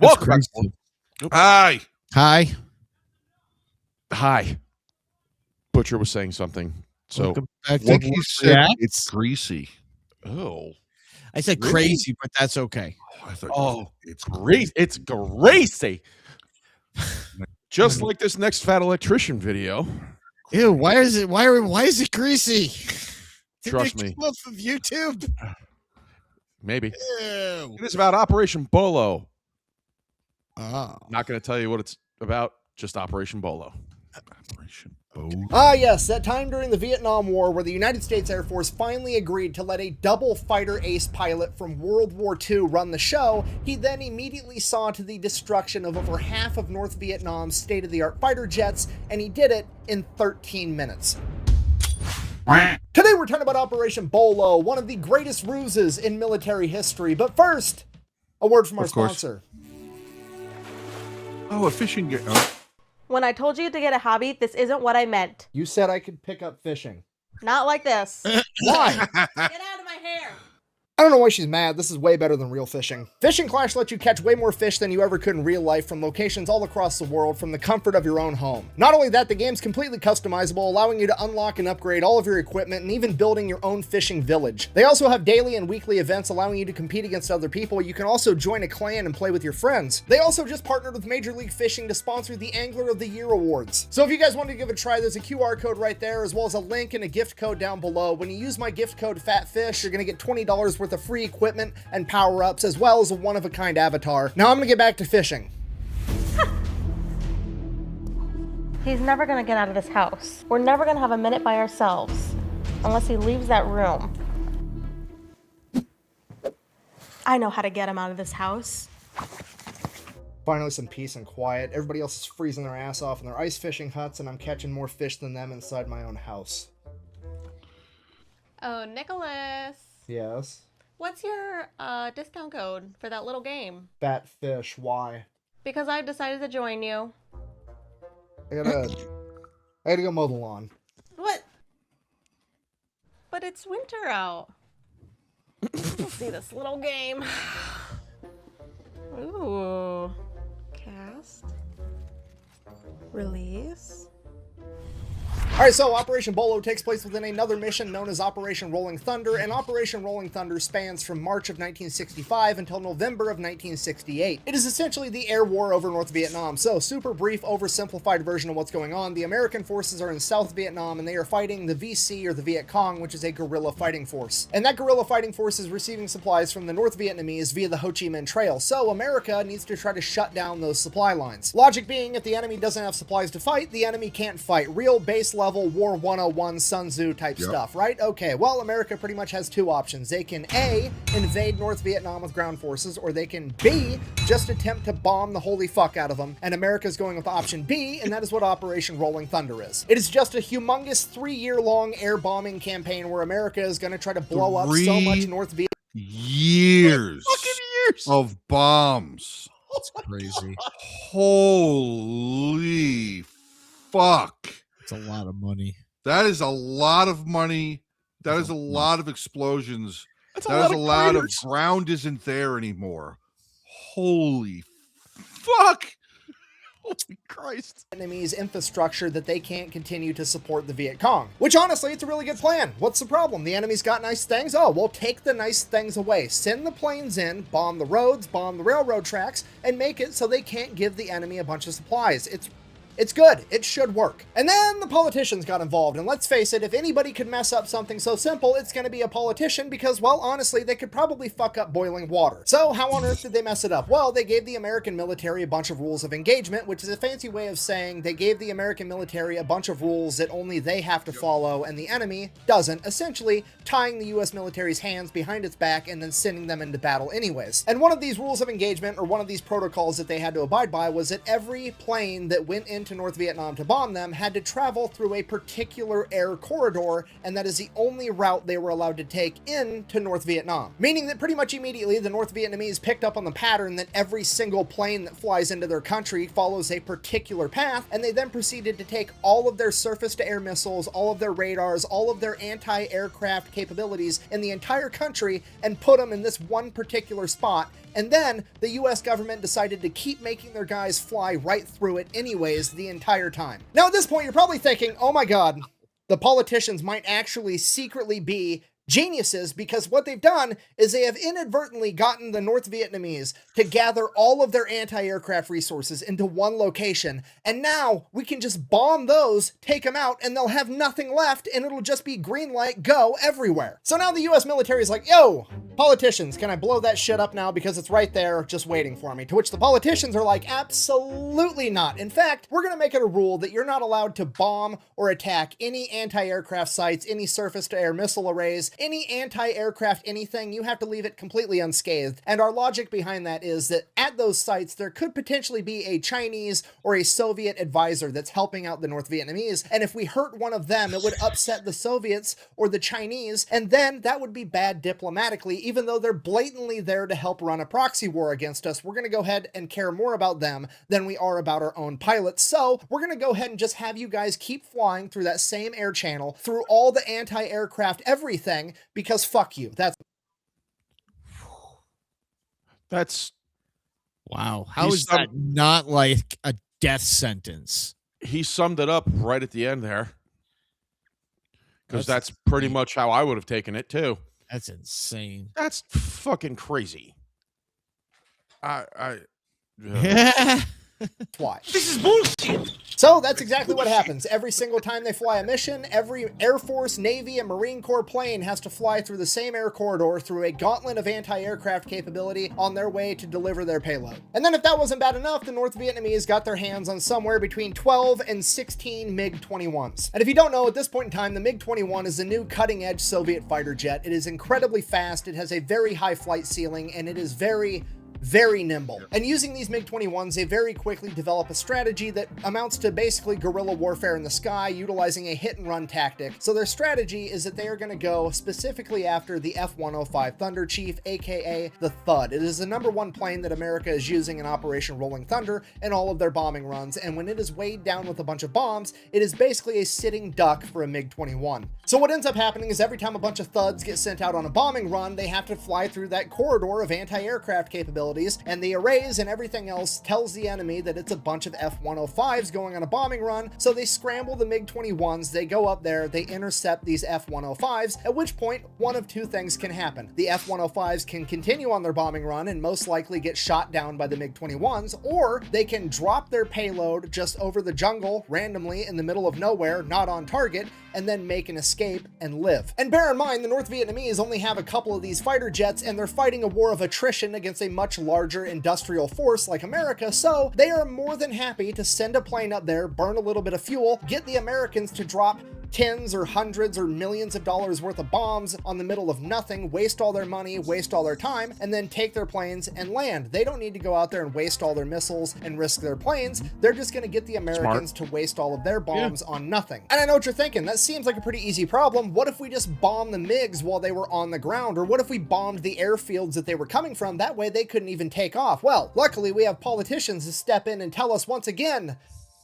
Welcome back. Hi. Hi. Hi. Butcher was saying something. So I think he said it's greasy. Oh. I said Really? crazy, but that's okay. I thought It's great. It's greasy. Just like this next Fat Electrician video. Ew, why is it greasy? Trust me. Off of YouTube. Maybe. Ew. It is about Operation Bolo. Oh. Not going to tell you what it's about, just Operation Bolo. Operation Bolo. Ah, yes, that time during the Vietnam War where the United States Air Force finally agreed to let a double fighter ace pilot from World War II run the show. He then immediately saw to the destruction of over half of North Vietnam's state-of-the-art fighter jets, and he did it in 13 minutes. Today we're talking about Operation Bolo, one of the greatest ruses in military history. But first, a word from our sponsor. Oh, a fishing game. When I told you to get a hobby, this isn't what I meant. You said I could pick up fishing. Not like this. Why? Get out of my hair. I don't know why she's mad. This is way better than real fishing. Fishing Clash lets you catch way more fish than you ever could in real life from locations all across the world from the comfort of your own home. Not only that, the game's completely customizable, allowing you to unlock and upgrade all of your equipment and even building your own fishing village. They also have daily and weekly events allowing you to compete against other people. You can also join a clan and play with your friends. They also just partnered with Major League Fishing to sponsor the Angler of the Year Awards. So if you guys want to give it a try, there's a QR code right there, as well as a link and a gift code down below. When you use my gift code FATFISH, you're going to get $20 worth of free equipment and power-ups, as well as a one-of-a-kind avatar. Now I'm gonna get back to fishing. He's never gonna get out of this house. We're never gonna have a minute by ourselves unless he leaves that room. I know how to get him out of this house. Finally some peace and quiet. Everybody else is freezing their ass off in their ice fishing huts, and I'm catching more fish than them inside my own house. Oh, Nicholas. Yes? What's your discount code for that little game? Fat fish. Why? Because I've decided to join you. I gotta go mow the lawn. What? But it's winter out. Let's see this little game. Ooh. Cast. Release. Alright, so Operation Bolo takes place within another mission known as Operation Rolling Thunder, and Operation Rolling Thunder spans from March of 1965 until November of 1968. It is essentially the air war over North Vietnam, so super brief, oversimplified version of what's going on. The American forces are in South Vietnam, and they are fighting the VC, or the Viet Cong, which is a guerrilla fighting force. And that guerrilla fighting force is receiving supplies from the North Vietnamese via the Ho Chi Minh Trail, so America needs to try to shut down those supply lines. Logic being, if the enemy doesn't have supplies to fight, the enemy can't fight. Real base level War 101 Sun Tzu type stuff, right? Okay, well, America pretty much has two options. They can A, invade North Vietnam with ground forces, or they can B, just attempt to bomb the holy fuck out of them, and America's going with option B, and that is what Operation Rolling Thunder is. It is just a humongous 3-year-long air bombing campaign where America is going to try to blow up so much North Vietnam. Years of bombs. It's crazy. Holy fuck. It's a lot of money. That is a lot of money. That is a lot of explosions. That's That is a lot of craters. ground isn't there anymore. Holy fuck. Holy Christ. Vietnamese infrastructure that they can't continue to support the Viet Cong. Which honestly, it's a really good plan. What's the problem? The enemy's got nice things? Oh, well, take the nice things away. Send the planes in, bomb the roads, bomb the railroad tracks, and make it so they can't give the enemy a bunch of supplies. It's good. It should work. And then the politicians got involved, and let's face it, if anybody could mess up something so simple, it's going to be a politician because, well, honestly, they could probably fuck up boiling water. So how on earth did they mess it up? Well, they gave the American military a bunch of rules of engagement, which is a fancy way of saying they gave the American military a bunch of rules that only they have to follow and the enemy doesn't, essentially tying the US military's hands behind its back and then sending them into battle anyways. And one of these rules of engagement, or one of these protocols that they had to abide by, was that every plane that went into into North Vietnam to bomb them had to travel through a particular air corridor, and that is the only route they were allowed to take into North Vietnam. Meaning that pretty much immediately the North Vietnamese picked up on the pattern that every single plane that flies into their country follows a particular path, and they then proceeded to take all of their surface-to-air missiles, all of their radars, all of their anti-aircraft capabilities in the entire country and put them in this one particular spot. And then the US government decided to keep making their guys fly right through it anyways the entire time. Now at this point, you're probably thinking, oh my God, the politicians might actually secretly be geniuses, because what they've done is they have inadvertently gotten the North Vietnamese to gather all of their anti-aircraft resources into one location, and now we can just bomb those, take them out, and they'll have nothing left, and it'll just be green light, go everywhere. So now the US military is like, yo, politicians, can I blow that shit up now because it's right there just waiting for me? To which the politicians are like, absolutely not. In fact, we're gonna make it a rule that you're not allowed to bomb or attack any anti-aircraft sites, any surface-to-air missile arrays, any anti-aircraft anything. You have to leave it completely unscathed. And our logic behind that is that at those sites, there could potentially be a Chinese or a Soviet advisor that's helping out the North Vietnamese. And if we hurt one of them, it would upset the Soviets or the Chinese. And then that would be bad diplomatically, even though they're blatantly there to help run a proxy war against us. We're going to go ahead and care more about them than we are about our own pilots. So we're going to go ahead and just have you guys keep flying through that same air channel, through all the anti-aircraft everything, because fuck you. That's Wow. How He's is that not like a death sentence? he summed it up right at the end there, because that's That's pretty much how I would have taken it too. That's insane. That's fucking crazy. I Why. This is bullshit. So that's exactly what happens. Every single time they fly a mission, every Air Force, Navy, and Marine Corps plane has to fly through the same air corridor through a gauntlet of anti-aircraft capability on their way to deliver their payload. And then if that wasn't bad enough, the North Vietnamese got their hands on somewhere between 12 and 16 MiG-21s. And if you don't know, at this point in time, the MiG-21 is the new cutting-edge Soviet fighter jet. It is incredibly fast, it has a very high flight ceiling, and it is very nimble. And using these MiG-21s, they very quickly develop a strategy that amounts to basically guerrilla warfare in the sky, utilizing a hit-and-run tactic. So their strategy is that they are going to go specifically after the F-105 Thunder Chief, aka the Thud. It is the #1 plane that America is using in Operation Rolling Thunder in all of their bombing runs, and when it is weighed down with a bunch of bombs, it is basically a sitting duck for a MiG-21. So what ends up happening is every time a bunch of Thuds get sent out on a bombing run, they have to fly through that corridor of anti-aircraft capabilities, and the arrays and everything else tells the enemy that it's a bunch of F-105s going on a bombing run, so they scramble the MiG-21s, they go up there, they intercept these F-105s, at which point one of two things can happen. The F-105s can continue on their bombing run and most likely get shot down by the MiG-21s, or they can drop their payload just over the jungle randomly in the middle of nowhere, not on target, and then make an escape and live. And bear in mind, the North Vietnamese only have a couple of these fighter jets, and they're fighting a war of attrition against a much larger industrial force like America, so they are more than happy to send a plane up there, burn a little bit of fuel, get the Americans to drop tens or hundreds or millions of dollars worth of bombs on the middle of nothing, waste all their money, waste all their time, and then take their planes and land. They don't need to go out there and waste all their missiles and risk their planes. They're just going to get the Americans to waste all of their bombs on nothing. And I know what you're thinking. That seems like a pretty easy problem. What if we just bombed the MiGs while they were on the ground? Or what if we bombed the airfields that they were coming from? That way they couldn't even take off. Well, luckily we have politicians to step in and tell us once again,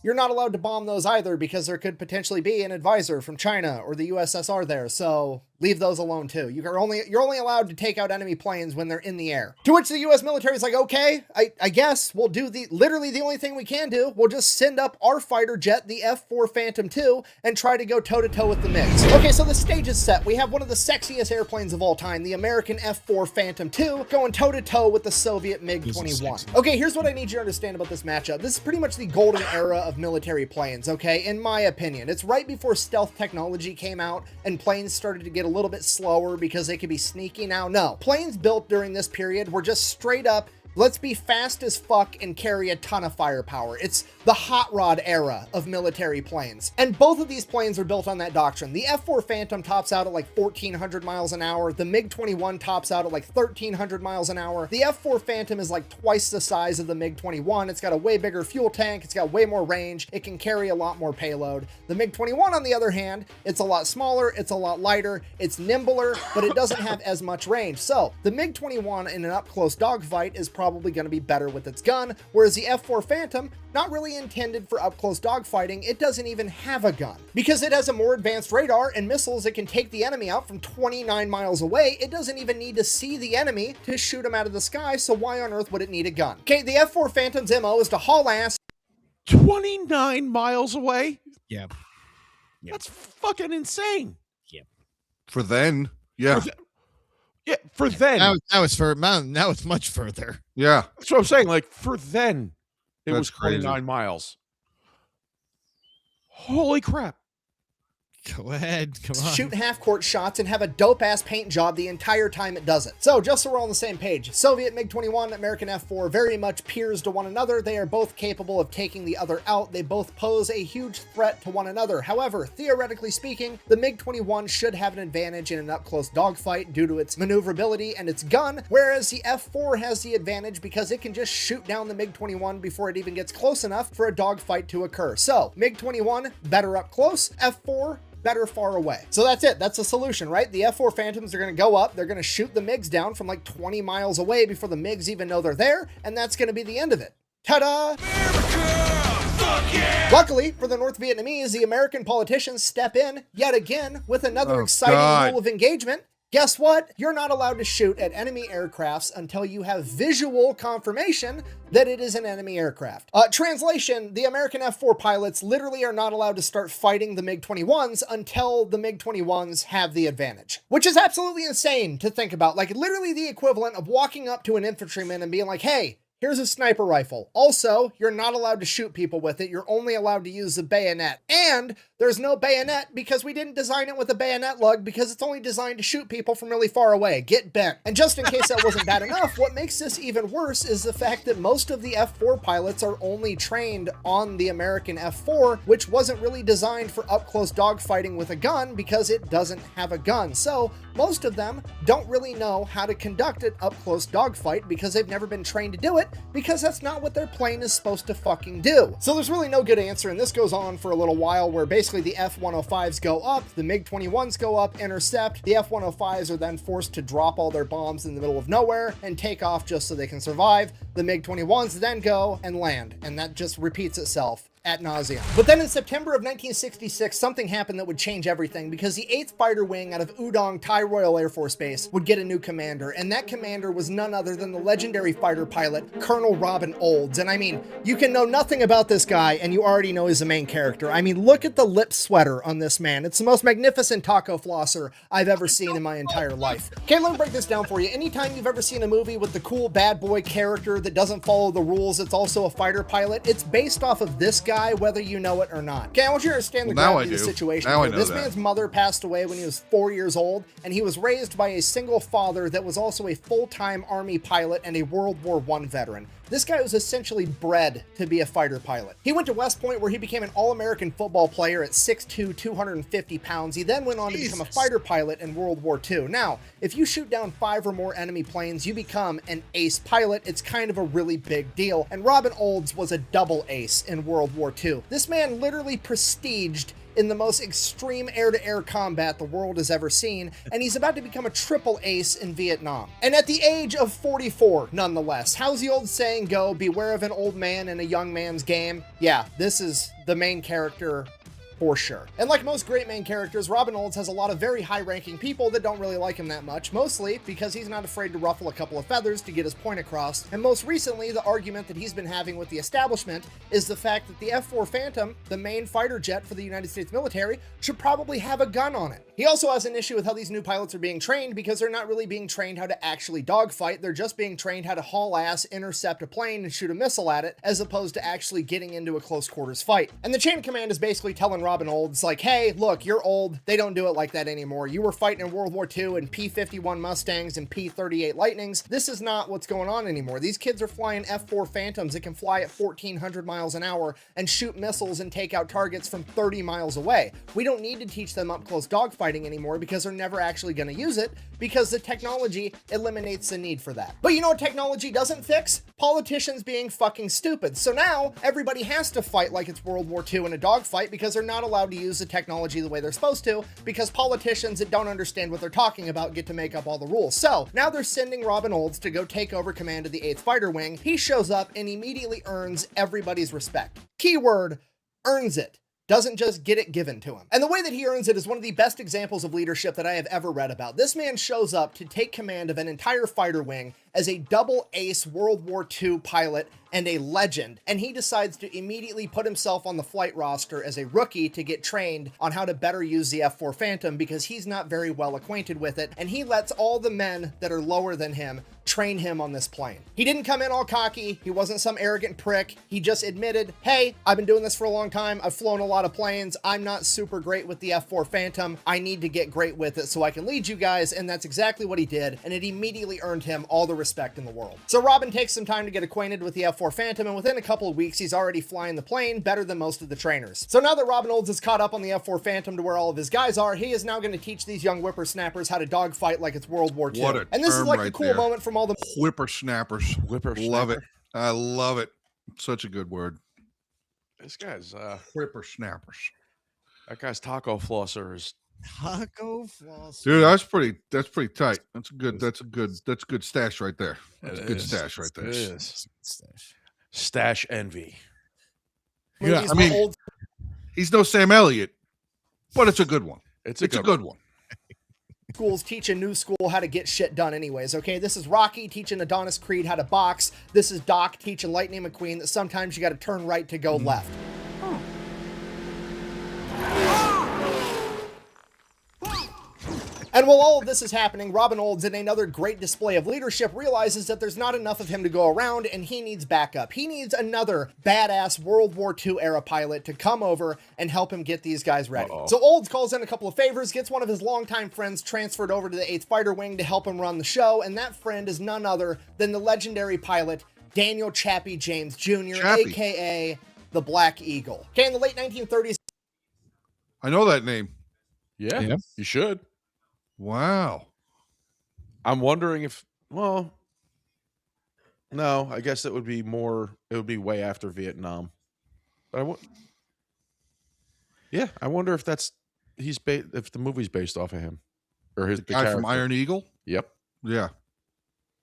you're not allowed to bomb those either because there could potentially be an advisor from China or the USSR there, so leave those alone too. You're only allowed to take out enemy planes when they're in the air. To which the US military is like, okay, I guess we'll do literally the only thing we can do. We'll just send up our fighter jet, the F-4 Phantom II, and try to go toe-to-toe with the MiGs. Okay, so the stage is set. We have one of the sexiest airplanes of all time, the American F-4 Phantom II, going toe-to-toe with the Soviet MiG-21. Okay, here's what I need you to understand about this matchup. This is pretty much the golden era of military planes, okay, in my opinion. It's right before stealth technology came out and planes started to get a little bit slower because they could be sneaky. Now, no. Planes built during this period were just straight up Let's be fast as fuck and carry a ton of firepower. It's the hot rod era of military planes. And both of these planes are built on that doctrine. The F-4 Phantom tops out at like 1,400 miles an hour. The MiG-21 tops out at like 1,300 miles an hour. The F-4 Phantom is like twice the size of the MiG-21. It's got a way bigger fuel tank. It's got way more range. It can carry a lot more payload. The MiG-21, on the other hand, it's a lot smaller. It's a lot lighter. It's nimbler, but it doesn't have as much range. So the MiG-21 in an up-close dogfight is probably going to be better with its gun, whereas the F-4 Phantom, not really intended for up-close dogfighting. It doesn't even have a gun. Because it has a more advanced radar and missiles, it can take the enemy out from 29 miles away. It doesn't even need to see the enemy to shoot him out of the sky, so why on earth would it need a gun? Okay, the F-4 Phantom's MO is to haul ass 29 miles away? Yeah. That's fucking insane. For then. Yeah. For then. Now it's much further. Yeah. That's what I'm saying. Like, for then, it That's was 29 crazy. miles. Holy crap. Go ahead. Come on. shoot half-court shots and have a dope-ass paint job the entire time it does it. So, just so we're all on the same page, Soviet MiG-21, American F-4, very much peers to one another. They are both capable of taking the other out. They both pose a huge threat to one another. However, theoretically speaking, the MiG-21 should have an advantage in an up-close dogfight due to its maneuverability and its gun, whereas the F-4 has the advantage because it can just shoot down the MiG-21 before it even gets close enough for a dogfight to occur. So, MiG-21, better up close. F-4, better far away. So that's it. That's the solution, right? The F-4 Phantoms are going to go up. They're going to shoot the MiGs down from like 20 miles away before the MiGs even know they're there, and that's going to be the end of it. Ta-da! Luckily for the North Vietnamese, the American politicians step in yet again with another exciting rule of engagement. Guess what? You're not allowed to shoot at enemy aircrafts until you have visual confirmation that it is an enemy aircraft. Translation, the American F-4 pilots literally are not allowed to start fighting the MiG-21s until the MiG-21s have the advantage. Which is absolutely insane to think about. Like, literally the equivalent of walking up to an infantryman and being like, hey, here's a sniper rifle. Also, you're not allowed to shoot people with it. You're only allowed to use the bayonet. And there's no bayonet because we didn't design it with a bayonet lug because it's only designed to shoot people from really far away. Get bent. And just in case that wasn't bad enough, what makes this even worse is the fact that most of the F-4 pilots are only trained on the American F-4, which wasn't really designed for up-close dogfighting with a gun because it doesn't have a gun. So most of them don't really know how to conduct an up-close dogfight because they've never been trained to do it, because that's not what their plane is supposed to fucking do. So there's really no good answer, and this goes on for a little while where basically the F-105s go up, the MiG-21s go up, intercept, the F-105s are then forced to drop all their bombs in the middle of nowhere and take off just so they can survive. The MiG-21s then go and land, and that just repeats itself ad nauseum. But then in September of 1966, something happened that would change everything because the 8th Fighter Wing out of Udong Thai Royal Air Force Base would get a new commander, and that commander was none other than the legendary fighter pilot, Colonel Robin Olds. And I mean, you can know nothing about this guy and you already know he's the main character. I mean, look at the lip sweater on this man. It's the most magnificent taco flosser I've ever seen in my entire life. Okay, let me break this down for you. Anytime you've ever seen a movie with the cool bad boy character that doesn't follow the rules, it's also a fighter pilot, it's based off of this guy, whether you know it or not. Okay, I want you to understand the gravity of the situation. Now I know this that. man's mother passed away when he was 4 years old, and he was raised by a single father that was also a full-time Army pilot and a World War I veteran. This guy was essentially bred to be a fighter pilot. He went to West Point where he became an All-American football player at 6'2", 250 pounds. He then went on to become a fighter pilot in World War II. Now, if you shoot down 5 or more enemy planes, you become an ace pilot. It's kind of a really big deal. And Robin Olds was a double ace in World War II. This man literally prestiged in the most extreme air-to-air combat the world has ever seen, and he's about to become a triple ace in Vietnam. And at the age of 44, nonetheless. How's the old saying go? Beware of an old man in a young man's game. Yeah, this is the main character for sure. And like most great main characters, Robin Olds has a lot of very high-ranking people that don't really like him that much, mostly because he's not afraid to ruffle a couple of feathers to get his point across. And most recently, the argument that he's been having with the establishment is the fact that the F-4 Phantom, the main fighter jet for the United States military, should probably have a gun on it. He also has an issue with how these new pilots are being trained because they're not really being trained how to actually dogfight. They're just being trained how to haul ass, intercept a plane, and shoot a missile at it, as opposed to actually getting into a close quarters fight. And the chain of command is basically telling Robin Olds like, hey, look, you're old. They don't do it like that anymore. You were fighting in World War II in P-51 Mustangs and P-38 Lightnings. This is not what's going on anymore. These kids are flying F-4 Phantoms that can fly at 1,400 miles an hour and shoot missiles and take out targets from 30 miles away. We don't need to teach them up-close dogfighting anymore because they're never actually going to use it because the technology eliminates the need for that. But you know what technology doesn't fix? Politicians being fucking stupid. So now everybody has to fight like it's World War II in a dogfight because they're not allowed to use the technology the way they're supposed to because politicians that don't understand what they're talking about get to make up all the rules. So now they're sending Robin Olds to go take over command of the 8th Fighter Wing. He shows up and immediately earns everybody's respect. Keyword, earns it. Doesn't just get it given to him. And the way that he earns it is one of the best examples of leadership that I have ever read about. This man shows up to take command of an entire fighter wing as a double ace World War II pilot and a legend, and he decides to immediately put himself on the flight roster as a rookie to get trained on how to better use the F-4 Phantom because he's not very well acquainted with it, and he lets all the men that are lower than him train him on this plane. He didn't come in all cocky. He wasn't some arrogant prick. He just admitted, hey, I've been doing this for a long time. I've flown a lot of planes. I'm not super great with the F-4 Phantom. I need to get great with it so I can lead you guys, and that's exactly what he did, and it immediately earned him all the respect in the world. So Robin takes some time to get acquainted with the F-4 Phantom, and within a couple of weeks, he's already flying the plane better than most of the trainers. So now that Robin Olds is caught up on the F-4 Phantom to where all of his guys are, he is now going to teach these young whippersnappers how to dogfight like it's World War II. What a And this is term like the right cool there. moment from all the Whippersnappers. Love it. I love it. Such a good word. This guy's Whippersnappers. that guy's taco flosser is Taco floss. Dude, that's pretty tight. That's good stash right there. That's a good stash right there. It is. Stash envy. Yeah, movies I mean, where old he's no Sam Elliott, but it's a good one. It's a good one. schools teach a new school how to get shit done anyways, okay? This is Rocky teaching Adonis Creed how to box. This is Doc teaching Lightning McQueen that sometimes you got to turn right to go left. And while all of this is happening, Robin Olds, in another great display of leadership, realizes that there's not enough of him to go around and he needs backup. He needs another badass World War II era pilot to come over and help him get these guys ready. So Olds calls in a couple of favors, gets one of his longtime friends transferred over to the 8th Fighter Wing to help him run the show, and that friend is none other than the legendary pilot Daniel Chappie James Jr., Chappie. aka the Black Eagle. Okay, in the late 1930s, I know that name. Yeah, Yep. you should. Wow. I'm wondering if, well, no, I guess it would be way after Vietnam. But I wonder if if the movie's based off of him or the Guy from character. Iron Eagle? Yep. Yeah.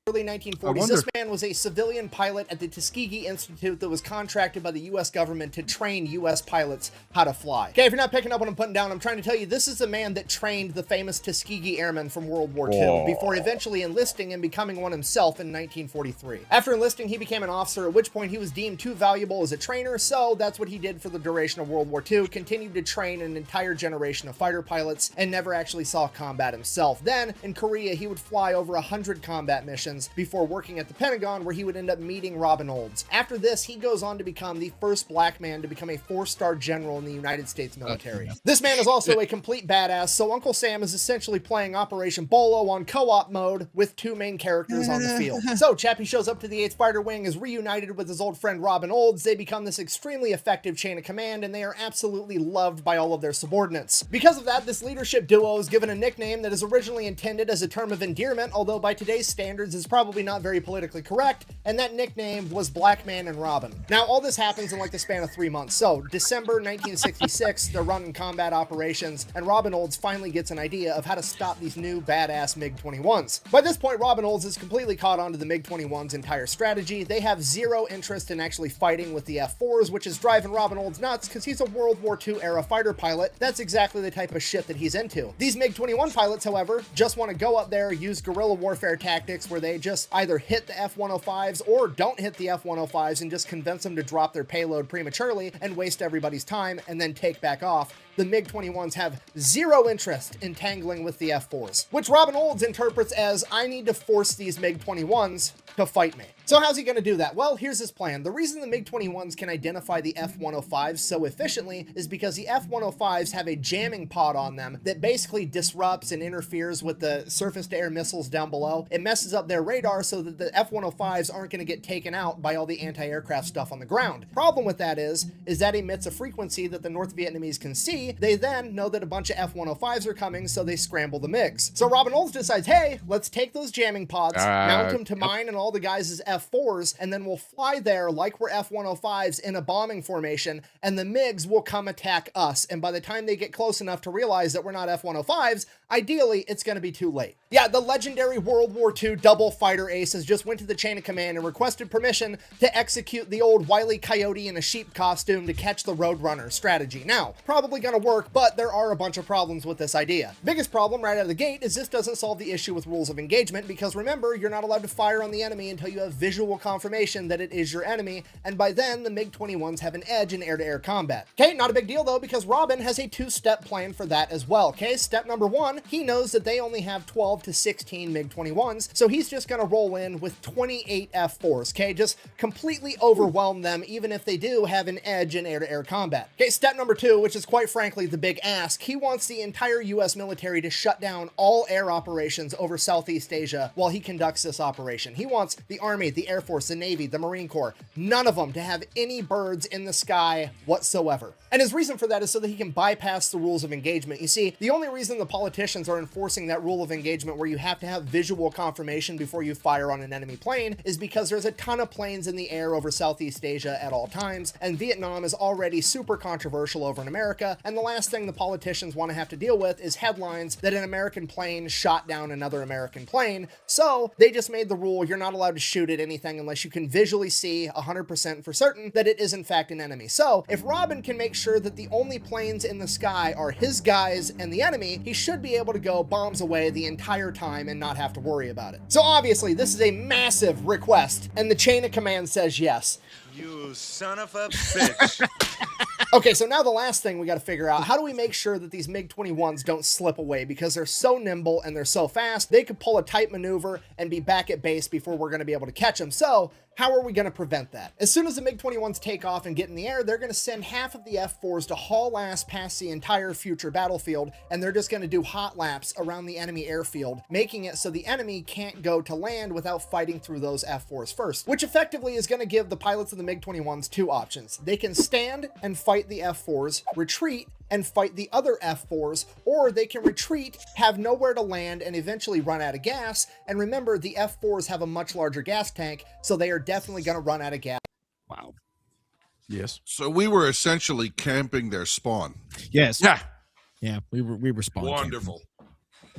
early 1940s. wonder- This man was a civilian pilot at the Tuskegee Institute that was contracted by the U.S. government to train U.S. pilots how to fly. Okay, if you're not picking up what I'm putting down, I'm trying to tell you this is the man that trained the famous Tuskegee Airmen from World War II Whoa. before eventually enlisting and becoming one himself in 1943. After enlisting, he became an officer, at which point he was deemed too valuable as a trainer, so that's what he did for the duration of World War II, continued to train an entire generation of fighter pilots, and never actually saw combat himself. Then, in Korea, he would fly over 100 combat missions before working at the Pentagon, where he would end up meeting Robin Olds. After this, he goes on to become the first black man to become a 4-star general in the United States military. This man is also a complete badass, so Uncle Sam is essentially playing Operation Bolo on co-op mode with two main characters on the field. So Chappie shows up to the 8th Fighter Wing, is reunited with his old friend Robin Olds. They become this extremely effective chain of command, and they are absolutely loved by all of their subordinates. Because of that, this leadership duo is given a nickname that is originally intended as a term of endearment, although by today's standards is probably not very politically correct, and that nickname was Black Man and Robin. Now, all this happens in like the span of 3 months. So, December 1966, they're running combat operations, and Robin Olds finally gets an idea of how to stop these new badass MiG-21s. By this point, Robin Olds is completely caught onto the MiG-21's entire strategy. They have zero interest in actually fighting with the F-4s, which is driving Robin Olds nuts because he's a World War II era fighter pilot. That's exactly the type of shit that he's into. These MiG-21 pilots, however, just want to go up there, use guerrilla warfare tactics where they just either hit the F-105s or don't hit the F-105s and just convince them to drop their payload prematurely and waste everybody's time and then take back off the MiG-21s have zero interest in tangling with the F-4s, which Robin Olds interprets as, I need to force these MiG-21s to fight me. So how's he going to do that? Well, here's his plan. The reason the MiG-21s can identify the F-105s so efficiently is because the F-105s have a jamming pod on them that basically disrupts and interferes with the surface-to-air missiles down below. It messes up their radar so that the F-105s aren't going to get taken out by all the anti-aircraft stuff on the ground. Problem with that is that emits a frequency that the North Vietnamese can see. They then know that a bunch of F-105s are coming, so they scramble the MiGs. So Robin Olds decides, hey, let's take those jamming pods, mount them to mine and all the guys' F-4s, and then we'll fly there like we're F-105s in a bombing formation, and the MiGs will come attack us. And by the time they get close enough to realize that we're not F-105s, ideally, it's going to be too late. Yeah, the legendary World War II double fighter aces just went to the chain of command and requested permission to execute the old Wile E. Coyote in a sheep costume to catch the Roadrunner strategy. Now, probably going to work, but there are a bunch of problems with this idea. Biggest problem right out of the gate is this doesn't solve the issue with rules of engagement, because remember, you're not allowed to fire on the enemy until you have visual confirmation that it is your enemy, and by then, the MiG-21s have an edge in air-to-air combat. Okay, not a big deal though, because Robin has a two-step plan for that as well. Okay, step number one, he knows that they only have 12 to 16 MiG-21s, so he's just going to roll in with 28 F-4s, okay? Just completely overwhelm them, even if they do have an edge in air-to-air combat. Okay, step number two, which is quite frankly the big ask, he wants the entire US military to shut down all air operations over Southeast Asia while he conducts this operation. He wants the Army, the Air Force, the Navy, the Marine Corps, none of them to have any birds in the sky whatsoever. And his reason for that is so that he can bypass the rules of engagement. You see, the only reason the politicians are enforcing that rule of engagement where you have to have visual confirmation before you fire on an enemy plane is because there's a ton of planes in the air over Southeast Asia at all times, and Vietnam is already super controversial over in America, and the last thing the politicians want to have to deal with is headlines that an American plane shot down another American plane, so they just made the rule you're not allowed to shoot at anything unless you can visually see 100% for certain that it is in fact an enemy. So if Robin can make sure that the only planes in the sky are his guys and the enemy, he should be able to go bombs away the entire time and not have to worry about it. So obviously this is a massive request, and the chain of command says yes. You son of a bitch. Okay, so now the last thing we got to figure out, how do we make sure that these MiG-21s don't slip away? Because they're so nimble and they're so fast, they could pull a tight maneuver and be back at base before we're going to be able to catch them. So how are we going to prevent that? As soon as the MiG-21s take off and get in the air, they're going to send half of the F-4s to haul ass past the entire future battlefield, and they're just going to do hot laps around the enemy airfield, making it so the enemy can't go to land without fighting through those F-4s first, which effectively is going to give the pilots of the MiG-21s two options. They can stand and fight the F-4s, retreat, and fight the other F-4s, or they can retreat, have nowhere to land, and eventually run out of gas. And remember, the F-4s have a much larger gas tank, so they are definitely going to run out of gas. Wow. Yes. So we were essentially camping their spawn. Yes. Yeah. Yeah. We were spawn camping. Wonderful.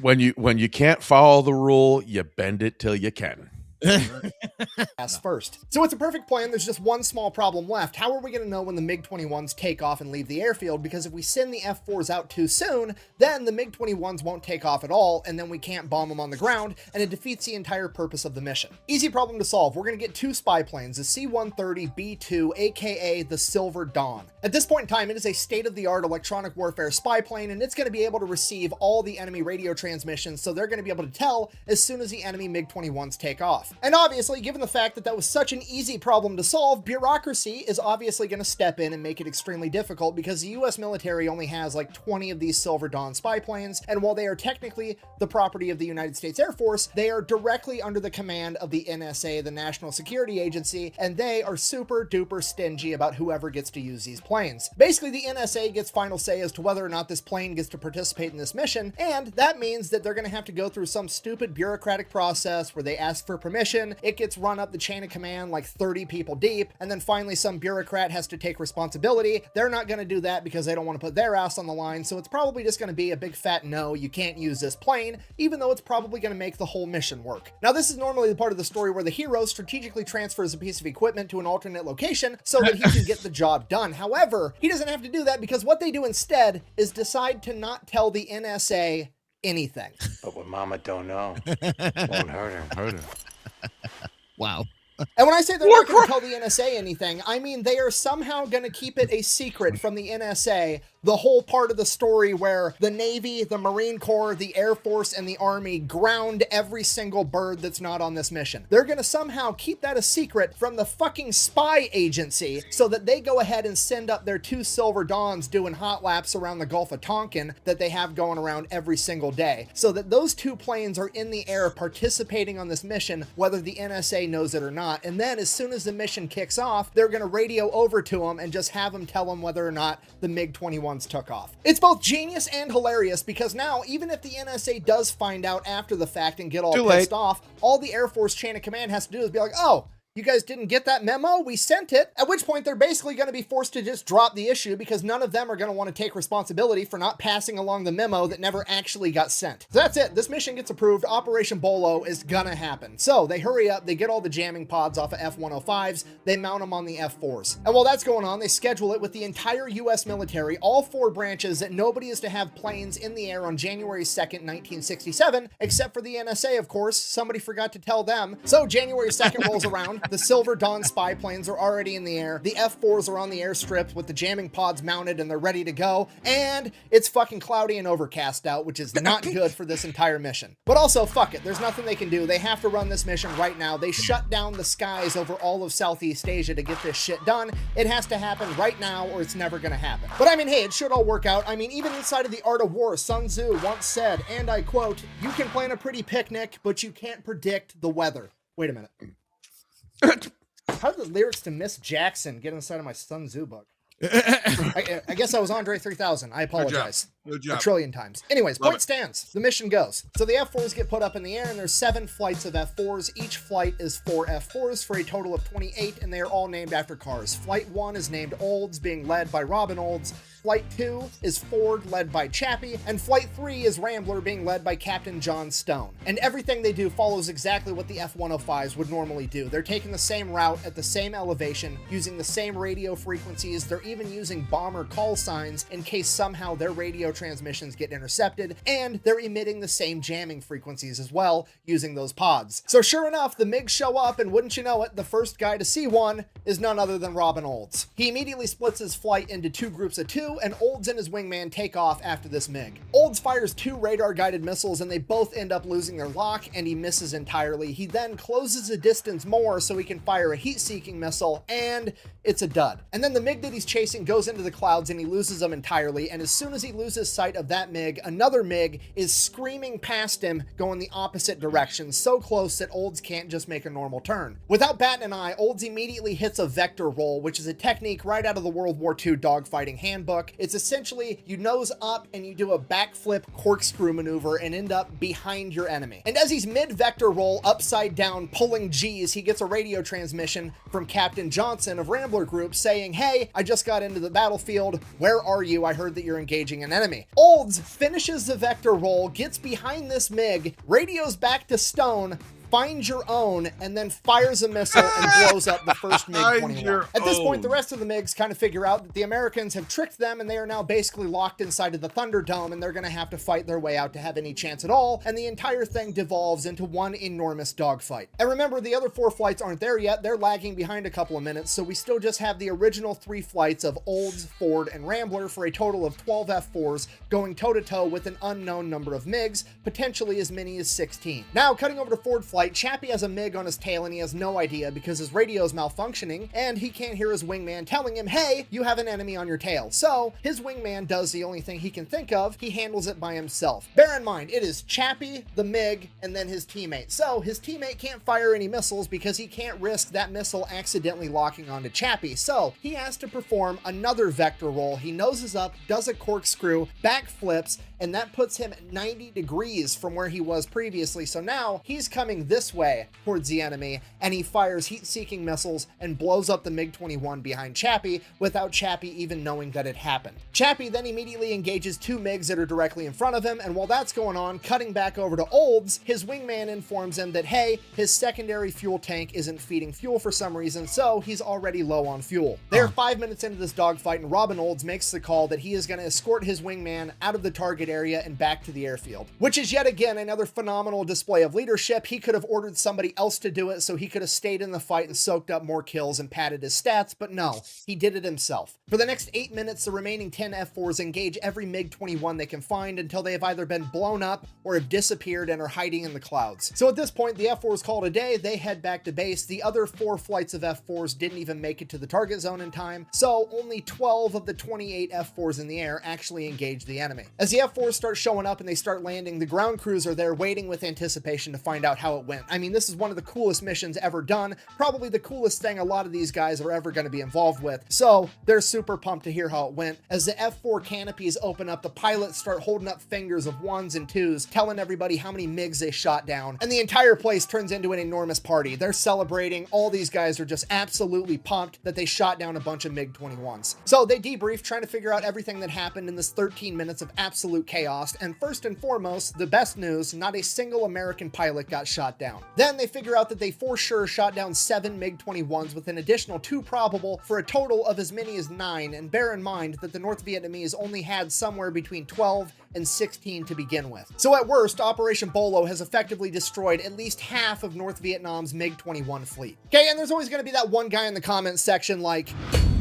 When you can't follow the rule, you bend it till you can. Gas first. So it's a perfect plan. There's just one small problem left. How are we going to know when the MiG-21s take off and leave the airfield? Because if we send the F-4s out too soon, then the MiG-21s won't take off at all, and then we can't bomb them on the ground, and it defeats the entire purpose of the mission. Easy problem to solve. We're going to get two spy planes, the C-130B2, aka the Silver Dawn. At this point in time, it is a state-of-the-art electronic warfare spy plane, and it's going to be able to receive all the enemy radio transmissions, so they're going to be able to tell as soon as the enemy MiG-21s take off. And obviously, given the fact that that was such an easy problem to solve, bureaucracy is obviously going to step in and make it extremely difficult, because the US military only has like 20 of these Silver Dawn spy planes, and while they are technically the property of the United States Air Force, they are directly under the command of the NSA, the National Security Agency, and they are super duper stingy about whoever gets to use these planes. Basically, the NSA gets final say as to whether or not this plane gets to participate in this mission, and that means that they're going to have to go through some stupid bureaucratic process where they ask for permission, it gets run up the chain of command like 30 people deep, and then finally some bureaucrat has to take responsibility. They're not going to do that because they don't want to put their ass on the line, so it's probably just going to be a big fat no, you can't use this plane, even though it's probably going to make the whole mission work. Now, this is normally the part of the story where the hero strategically transfers a piece of equipment to an alternate location so that he can get the job done. However, he doesn't have to do that, because what they do instead is decide to not tell the NSA anything. But what Mama don't know won't hurt her. Wow. And when I say they're not going to tell the NSA anything, I mean they are somehow going to keep it a secret from the NSA, the whole part of the story where the Navy, the Marine Corps, the Air Force, and the Army ground every single bird that's not on this mission. They're going to somehow keep that a secret from the fucking spy agency so that they go ahead and send up their 2 Silver Dawns doing hot laps around the Gulf of Tonkin that they have going around every single day. So that those 2 planes are in the air participating on this mission, whether the NSA knows it or not. And then as soon as the mission kicks off, they're going to radio over to them and just have them tell them whether or not the MiG-21s took off. It's both genius and hilarious because now, even if the NSA does find out after the fact and get all pissed off, all the Air Force chain of command has to do is be like, oh, you guys didn't get that memo? We sent it. At which point they're basically going to be forced to just drop the issue because none of them are going to want to take responsibility for not passing along the memo that never actually got sent. So that's it. This mission gets approved. Operation Bolo is gonna happen. So they hurry up. They get all the jamming pods off of F-105s. They mount them on the F-4s. And while that's going on, they schedule it with the entire U.S. military, all 4 branches, that nobody is to have planes in the air on January 2nd, 1967, except for the NSA, of course. Somebody forgot to tell them. So January 2nd rolls around. The Silver Dawn spy planes are already in the air. The F-4s are on the airstrip with the jamming pods mounted and they're ready to go. And it's fucking cloudy and overcast out, which is not good for this entire mission. But also, fuck it. There's nothing they can do. They have to run this mission right now. They shut down the skies over all of Southeast Asia to get this shit done. It has to happen right now or it's never gonna happen. But I mean, hey, it should all work out. I mean, even inside of the Art of War, Sun Tzu once said, and I quote, "You can plan a pretty picnic, but you can't predict the weather." Wait a minute. How did the lyrics to Miss Jackson get inside of my Sun Tzu book? I guess I was Andre 3000. I apologize. Good job. A trillion times. Anyways, point stands. The mission goes. So the F-4s get put up in the air, and there's 7 flights of F-4s. Each flight is 4 F-4s for a total of 28, and they are all named after cars. Flight 1 is named Olds, being led by Robin Olds. Flight 2 is Ford, led by Chappie, and Flight 3 is Rambler, being led by Captain John Stone. And everything they do follows exactly what the F-105s would normally do. They're taking the same route at the same elevation, using the same radio frequencies. They're even using bomber call signs in case somehow their radio transmissions get intercepted, and they're emitting the same jamming frequencies as well, using those pods. So sure enough, the MiGs show up, and wouldn't you know it, the first guy to see one is none other than Robin Olds. He immediately splits his flight into 2 groups of 2, and Olds and his wingman take off after this MiG. Olds fires 2 radar-guided missiles, and they both end up losing their lock, and he misses entirely. He then closes the distance more so he can fire a heat-seeking missile, and it's a dud. And then the MiG that he's chasing goes into the clouds, and he loses them entirely, and as soon as he loses sight of that MiG, another MiG is screaming past him, going the opposite direction, so close that Olds can't just make a normal turn. Without batting an eye, Olds immediately hits a vector roll, which is a technique right out of the World War II dogfighting handbook. It's essentially you nose up and you do a backflip corkscrew maneuver and end up behind your enemy. And as he's mid-vector roll, upside down, pulling G's, he gets a radio transmission from Captain Johnson of Rambler Group saying, "Hey, I just got into the battlefield. Where are you? I heard that you're engaging an enemy." Olds finishes the vector roll, gets behind this MiG, radios back to Stone, finds your own, and then fires a missile and blows up the first MiG-21. At this point, the rest of the MiGs kind of figure out that the Americans have tricked them, and they are now basically locked inside of the Thunderdome, and they're going to have to fight their way out to have any chance at all, and the entire thing devolves into one enormous dogfight. And remember, the other 4 flights aren't there yet. They're lagging behind a couple of minutes, so we still just have the original 3 flights of Olds, Ford, and Rambler for a total of 12 F-4s going toe-to-toe with an unknown number of MiGs, potentially as many as 16. Now, cutting over to Ford flight, Chappie has a MiG on his tail and he has no idea because his radio is malfunctioning and he can't hear his wingman telling him, "Hey, you have an enemy on your tail." So his wingman does the only thing he can think of. He handles it by himself. Bear in mind, it is Chappie, the MiG, and then his teammate. So his teammate can't fire any missiles because he can't risk that missile accidentally locking onto Chappie. So he has to perform another vector roll. He noses up, does a corkscrew, backflips, and that puts him at 90 degrees from where he was previously. So now he's coming this way towards the enemy, and he fires heat-seeking missiles and blows up the MiG-21 behind Chappie without Chappie even knowing that it happened. Chappie then immediately engages 2 MiGs that are directly in front of him, and while that's going on, cutting back over to Olds, his wingman informs him that, hey, his secondary fuel tank isn't feeding fuel for some reason, so he's already low on fuel. They're 5 minutes into this dogfight, and Robin Olds makes the call that he is going to escort his wingman out of the target area and back to the airfield, which is yet again another phenomenal display of leadership. He could could have ordered somebody else to do it so he could have stayed in the fight and soaked up more kills and padded his stats, but no, he did it himself. For the next 8 minutes, the remaining 10 F4s engage every MiG-21 they can find until they have either been blown up or have disappeared and are hiding in the clouds. So at this point, the F4s call it a day, they head back to base. The other 4 flights of F4s didn't even make it to the target zone in time, so only 12 of the 28 F4s in the air actually engage the enemy. As the F4s start showing up and they start landing, the ground crews are there waiting with anticipation to find out how it went. I mean, this is one of the coolest missions ever done, probably the coolest thing a lot of these guys are ever going to be involved with, so they're super pumped to hear how it went. As the F4 canopies open up, the pilots start holding up fingers of 1s and 2s, telling everybody how many MiGs they shot down, and the entire place turns into an enormous party. They're celebrating. All these guys are just absolutely pumped that they shot down a bunch of MiG-21s. So they debrief, trying to figure out everything that happened in this 13 minutes of absolute chaos, and first and foremost, the best news, not a single American pilot got shot down. Then they figure out that they for sure shot down 7 MiG-21s with an additional 2 probable for a total of as many as 9, and bear in mind that the North Vietnamese only had somewhere between 12 and 16 to begin with. So at worst, Operation Bolo has effectively destroyed at least half of North Vietnam's MiG-21 fleet. Okay, and there's always going to be that one guy in the comments section like,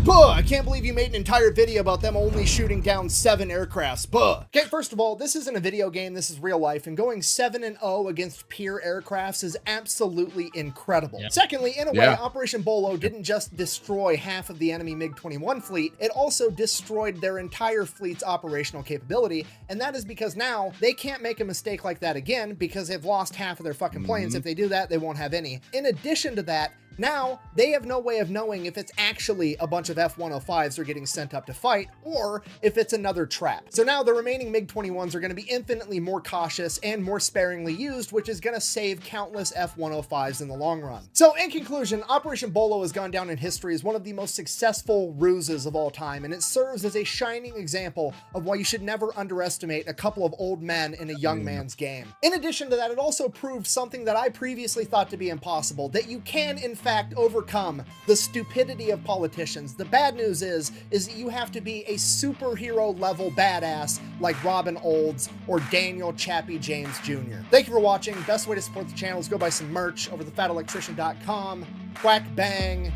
"Buh, I can't believe you made an entire video about them only shooting down 7 aircrafts, buh." Okay, first of all, this isn't a video game, this is real life, and going 7-0 against peer aircrafts is absolutely incredible. Yeah. Secondly, in a way, Operation Bolo didn't just destroy half of the enemy MiG-21 fleet, it also destroyed their entire fleet's operational capability, and that is because now they can't make a mistake like that again because they've lost half of their fucking planes. If they do that, they won't have any. In addition to that, now they have no way of knowing if it's actually a bunch of F-105s are getting sent up to fight or if it's another trap. So now the remaining MiG-21s are going to be infinitely more cautious and more sparingly used, which is going to save countless F-105s in the long run. So in conclusion, Operation Bolo has gone down in history as one of the most successful ruses of all time, and it serves as a shining example of why you should never underestimate a couple of old men in a young man's game. In addition to that, it also proved something that I previously thought to be impossible, that you can in fact overcome the stupidity of politicians. The bad news is that you have to be a superhero level badass like Robin Olds or Daniel Chappie James Jr. Thank you for watching. Best way to support the channel is go buy some merch over thefatelectrician.com. Quack bang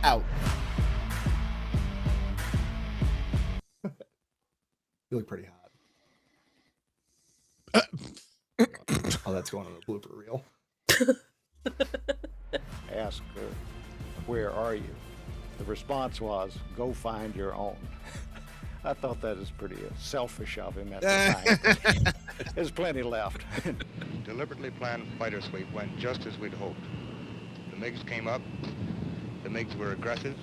out. You look pretty hot. Oh, that's going on the blooper reel. Asked her, "Where are you?" The response was, "Go find your own." I thought that was pretty selfish of him at the time. There's plenty left. Deliberately planned fighter sweep went just as we'd hoped. The MiGs came up. The MiGs were aggressive.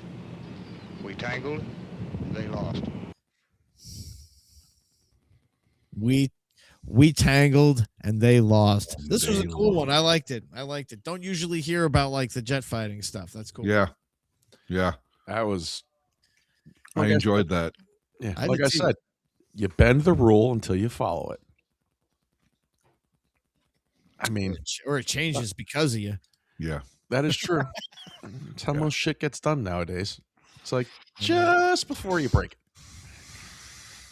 We tangled. They lost. We tangled and they lost. This was a cool one. I liked it. Don't usually hear about like the jet fighting stuff. That's cool. Yeah. That was. I enjoyed that. Yeah, I like did I too. said, you bend the rule until you follow it. I mean, Or it changes because of you. Yeah. that is true. It's how most shit gets done nowadays. It's like just before you break it.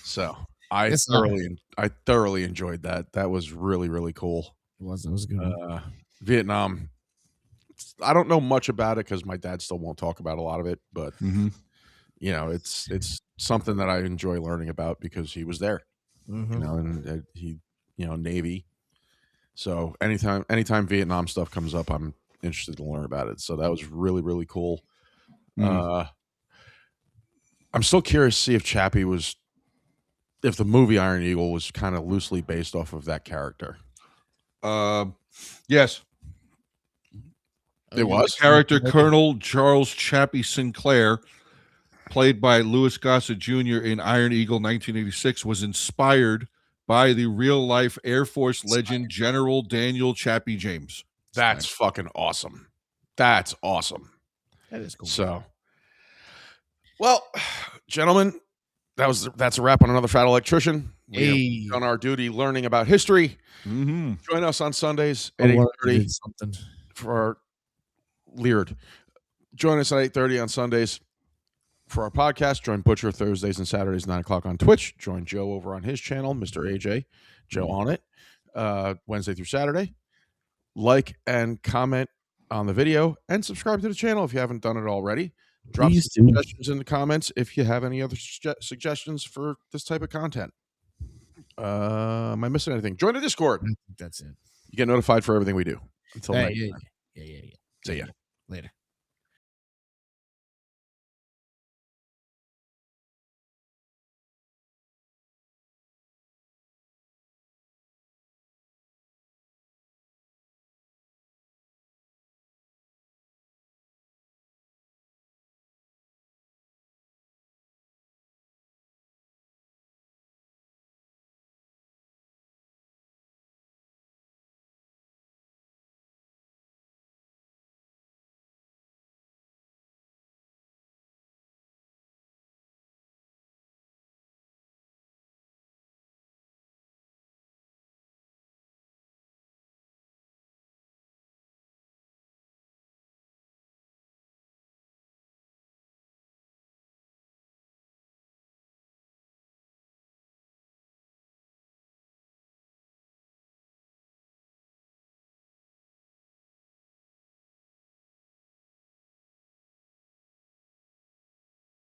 So I thoroughly enjoyed that. That was really, really cool. It was a good one. Vietnam. I don't know much about it because my dad still won't talk about a lot of it, but you know, it's something that I enjoy learning about because he was there. You know, and he, you know, Navy. So anytime Vietnam stuff comes up, I'm interested to learn about it. So that was really, really cool. I'm still curious to see if Chappie was, if the movie Iron Eagle was kind of loosely based off of that character. Yes. It was. Character Colonel Charles Chappie Sinclair, played by Louis Gossett Jr. in Iron Eagle 1986, was inspired by the real-life Air Force legend General Daniel Chappie James. That's fucking awesome. That's awesome. That is cool. So, well, gentlemen, that's a wrap on another Fat Electrician. We have done our duty learning about history. Join us on Sundays at 8:30 for our Leered. Join us at 8:30 on Sundays for our podcast. Join Butcher Thursdays and Saturdays, 9 o'clock on Twitch. Join Joe over on his channel, Mr. AJ. Joe on it. Wednesday through Saturday. like and comment on the video, and subscribe to the channel if you haven't done it already. Drop Please some do. suggestions in the comments if you have any other suggestions for this type of content. Am I missing anything? Join the Discord. I think that's it. You get notified for everything we do. Until Hey, next yeah, time. yeah. See ya. Later.